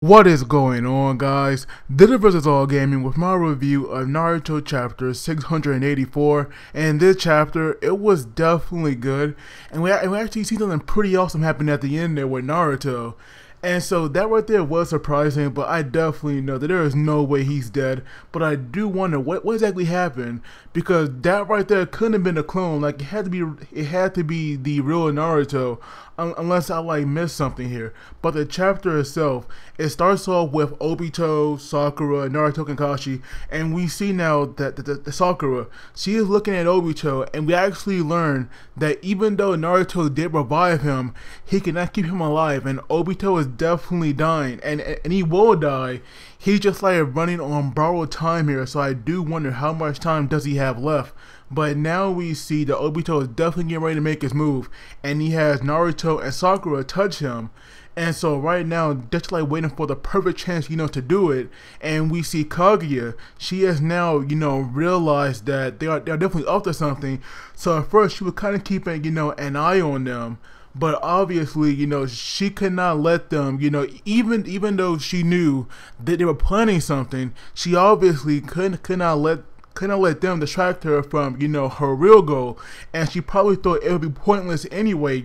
What is going on, guys? This is All Gaming with my review of Naruto chapter 684. And this chapter, it was definitely good, and we actually see something pretty awesome happen at the end there with Naruto. And so that right there was surprising, but I definitely know that there is no way he's dead. But I do wonder what exactly happened, because that right there couldn't have been a clone. Like it had to be the real Naruto, unless I like missed something here. But the chapter itself, it starts off with Obito, Sakura, Naruto, Kakashi, and we see now that the Sakura, she is looking at Obito, and we actually learn that even though Naruto did revive him, he cannot keep him alive, and Obito is definitely dying, and he will die. He's just like running on borrowed time here, so I do wonder how much time does he have left. But now we see that Obito is definitely getting ready to make his move, and he has Naruto and Sakura touch him. And so right now, just like waiting for the perfect chance, to do it. And we see Kaguya. She has now, realized that they're definitely up to something. So at first, she was kind of keeping, an eye on them. But obviously, she could not let them, even though she knew that they were planning something, she obviously could not let them distract her from, her real goal. And she probably thought it would be pointless anyway.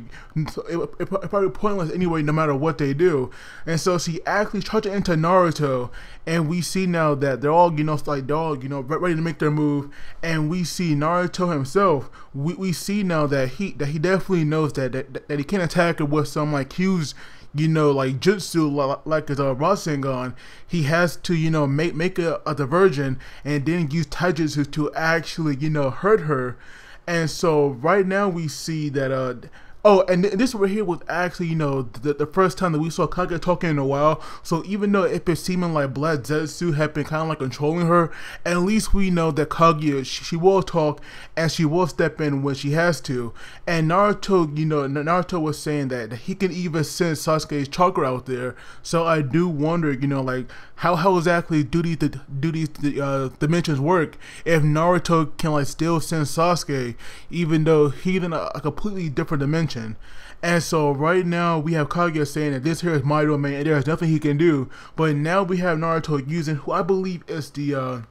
So it probably pointless anyway, no matter what they do. And so she actually charged into Naruto, and we see now that they're all, ready to make their move. And we see Naruto himself. We see now that he definitely knows that he can't attack her with some like huge, like jutsu, like his Rasengan. He has to, make a diversion and then use taijutsu to actually, hurt her. And so right now we see that oh, and this right here was actually, the first time that we saw Kaguya talking in a while. So even though it was seeming like Black Zetsu had been kind of like controlling her, at least we know that Kaguya, she will talk and she will step in when she has to. And Naruto, Naruto was saying that he can even send Sasuke's chakra out there. So I do wonder, like how exactly do these dimensions work if Naruto can like still send Sasuke, even though he's in a completely different dimension. And so right now we have Kaguya saying that this here is my domain and there's nothing he can do. But now we have Naruto using who I believe is the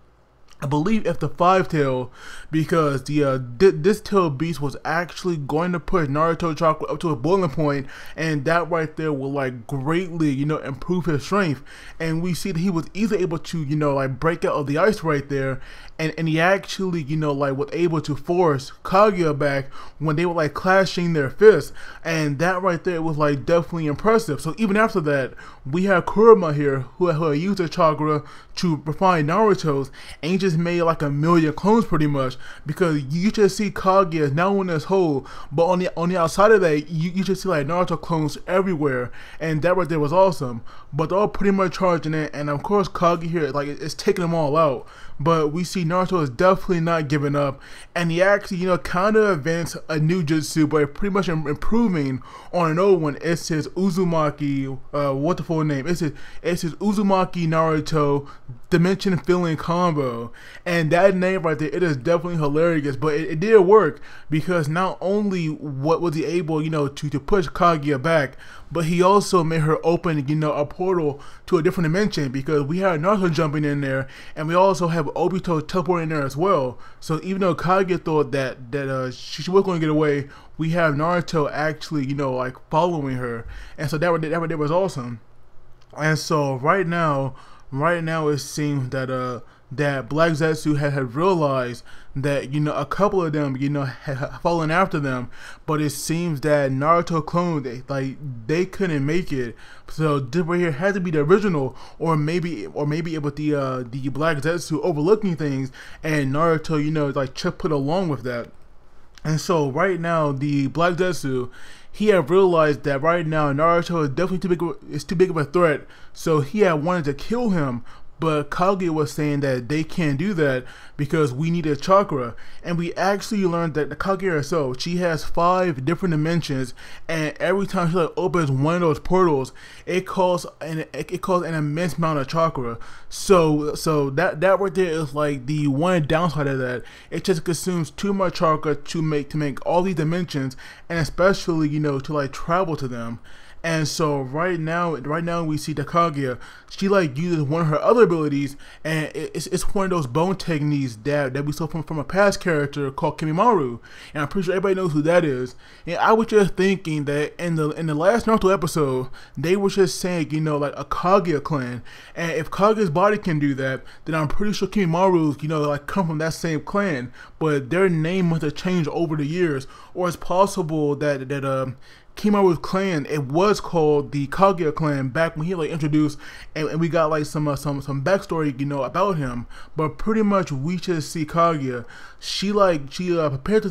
it's the five tail, because this tail beast was actually going to push Naruto chakra up to a boiling point, and that right there will like greatly improve his strength. And we see that he was easily able to like break out of the ice right there, and he actually like was able to force Kaguya back when they were like clashing their fists, and that right there was like definitely impressive. So even after that, we have Kurama here who used his chakra to refine Naruto's, and he just made like 1,000,000 clones pretty much, because you just see Kaguya now in this hole, but on the outside of that you just see like Naruto clones everywhere, and that right there was awesome. But they're all pretty much charging it, and of course Kaguya here like it's taking them all out. But we see Naruto is definitely not giving up, and he actually kind of advanced a new jutsu, but pretty much improving on an old one. It's his Uzumaki, what the full name? It's his Uzumaki Naruto dimension filling combo, and that name right there, it is definitely hilarious. But it did work, because not only what was he able to push Kaguya back, but he also made her open a portal to a different dimension, because we had Naruto jumping in there, and we also have Obito teleporting in there as well. So even though Kaguya thought that she was going to get away, we have Naruto actually like following her, and so that was awesome. And so right now it seems that that Black Zetsu had realized that a couple of them had fallen after them, but it seems that Naruto clone they couldn't make it. So this right here had to be the original, or maybe it was the Black Zetsu overlooking things, and Naruto like just put along with that. And so right now the Black Zetsu, he had realized that right now Naruto is definitely too big of a threat, so he had wanted to kill him. But Kaguya was saying that they can't do that because we need a chakra. And we actually learned that the Kaguya herself, she has 5 different dimensions, and every time she like opens one of those portals, it costs an immense amount of chakra. So that right there is like the one downside of that. It just consumes too much chakra to make all these dimensions, and especially to like travel to them. And so right now we see that Kaguya, she like uses one of her other abilities, and it's one of those bone techniques that we saw from a past character called Kimimaru, and I'm pretty sure everybody knows who that is. And I was just thinking that in the last Naruto episode, they were just saying, you know, like a Kaguya clan, and if Kaguya's body can do that, then I'm pretty sure Kimimaru's, you know, like come from that same clan, but their name must have changed over the years, or it's possible that Kimaru's clan, it was called the Kaguya clan back when he like introduced, and we got like some backstory, you know, about him. But pretty much we just see Kaguya. She prepared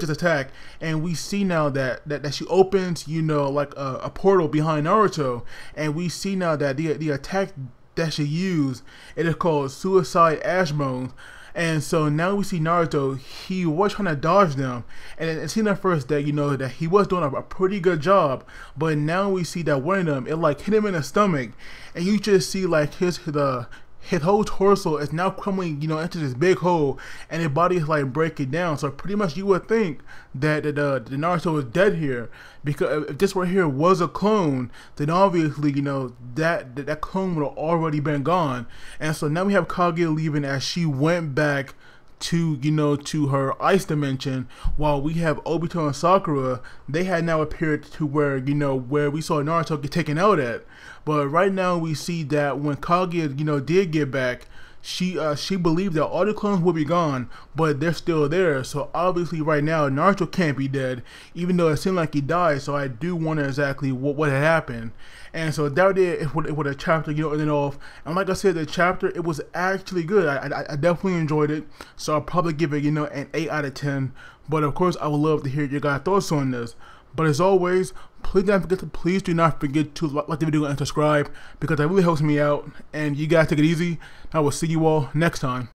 this attack, and we see now that she opens, you know, like a portal behind Naruto, and we see now that the attack that she used, it is called Suicide Ash Bones. And so now we see Naruto, he was trying to dodge them, and it seemed at first that, you know, that he was doing a pretty good job, but now we see that one of them, it like hit him in the stomach, and you just see like his whole torso is now crumbling, you know, into this big hole, and his body is like breaking down. So pretty much you would think that the Naruto is dead here, because if this right here was a clone, then obviously, you know, that clone would have already been gone. And so now we have Kaguya leaving as she went back to, you know, to her ice dimension, while we have Obito and Sakura, they had now appeared to where, you know, where we saw Naruto get taken out at. But right now we see that when Kaguya, you know, did get back, she believed that all the clones would be gone, but they're still there. So obviously right now Naruto can't be dead, even though it seemed like he died. So I do wonder exactly what had happened. And so that is what a chapter, you know, ended off. And like I said, the chapter, it was actually good. I definitely enjoyed it. So I'll probably give it, you know, an 8 out of 10. But of course, I would love to hear your guys' thoughts on this. But as always, please do not forget to like the video and subscribe, because that really helps me out. And you guys take it easy. I will see you all next time.